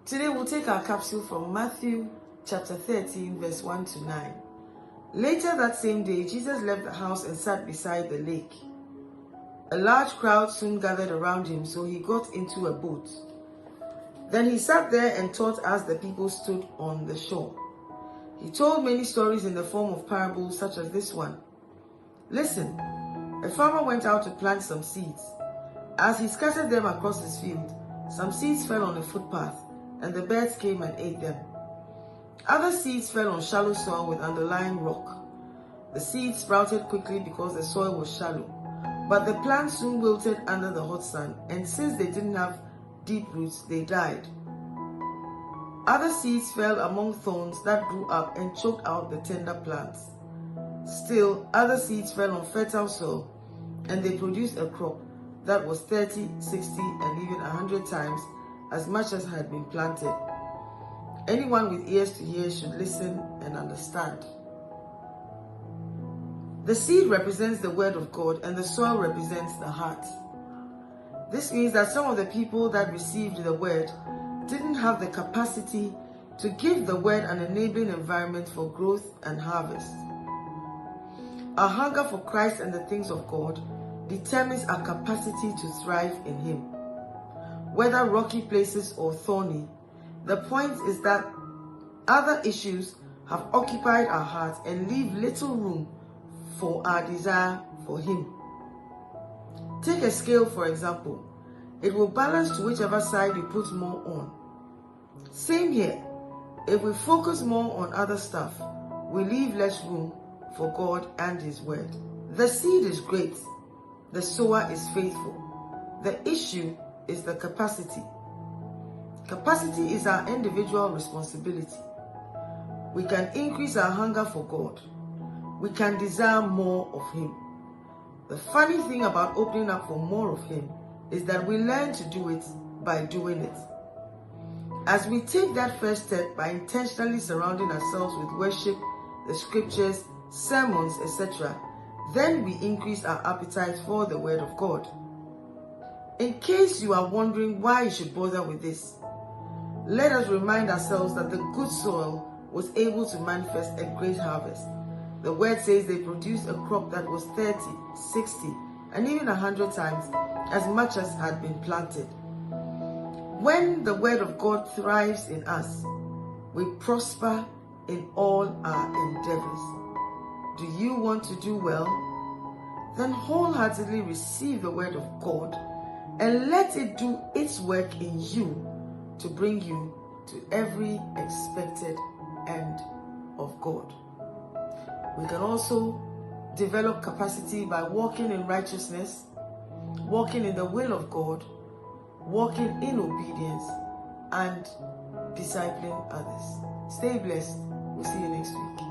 Today we'll take our capsule from Matthew chapter 13 verse 1 to 9. Later that same day, Jesus left the house and sat beside the lake. A large crowd soon gathered around him, so he got into a boat. Then he sat there and taught as the people stood on the shore. He told many stories in the form of parables, such as this one. Listen, a farmer went out to plant some seeds. As he scattered them across his field, some seeds fell on a footpath, and the birds came and ate them. Other seeds fell on shallow soil with underlying rock. The seeds sprouted quickly because the soil was shallow, but the plants soon wilted under the hot sun, and since they didn't have deep roots, they died. Other seeds fell among thorns that grew up and choked out the tender plants. Still, other seeds fell on fertile soil, and they produced a crop that was 30, 60, and even 100 times as much as had been planted. Anyone with ears to hear should listen and understand. The seed represents the word of God, and the soil represents the heart. This means that some of the people that received the word didn't have the capacity to give the word an enabling environment for growth and harvest. Our hunger for Christ and the things of God determines our capacity to thrive in Him. Whether rocky places or thorny, the point is that other issues have occupied our hearts and leave little room for our desire for Him. Take a scale, for example. It will balance to whichever side you put more on. Same here. If we focus more on other stuff, we leave less room for God and His word. The seed is great. The sower is faithful. The issue is the capacity. Capacity is our individual responsibility. We can increase our hunger for God. We can desire more of Him. The funny thing about opening up for more of Him is that we learn to do it by doing it. As we take that first step by intentionally surrounding ourselves with worship, the scriptures, sermons, etc., then we increase our appetite for the Word of God. In case you are wondering why you should bother with this, let us remind ourselves that the good soil was able to manifest a great harvest. The Word says they produced a crop that was 30, 60, and even 100 times as much as had been planted. When the Word of God thrives in us, we prosper in all our endeavors. Do you want to do well? Then wholeheartedly receive the Word of God and let it do its work in you to bring you to every expected end of God. We can also develop capacity by walking in righteousness, walking in the will of God, walking in obedience, and discipling others. Stay blessed. We'll see you next week.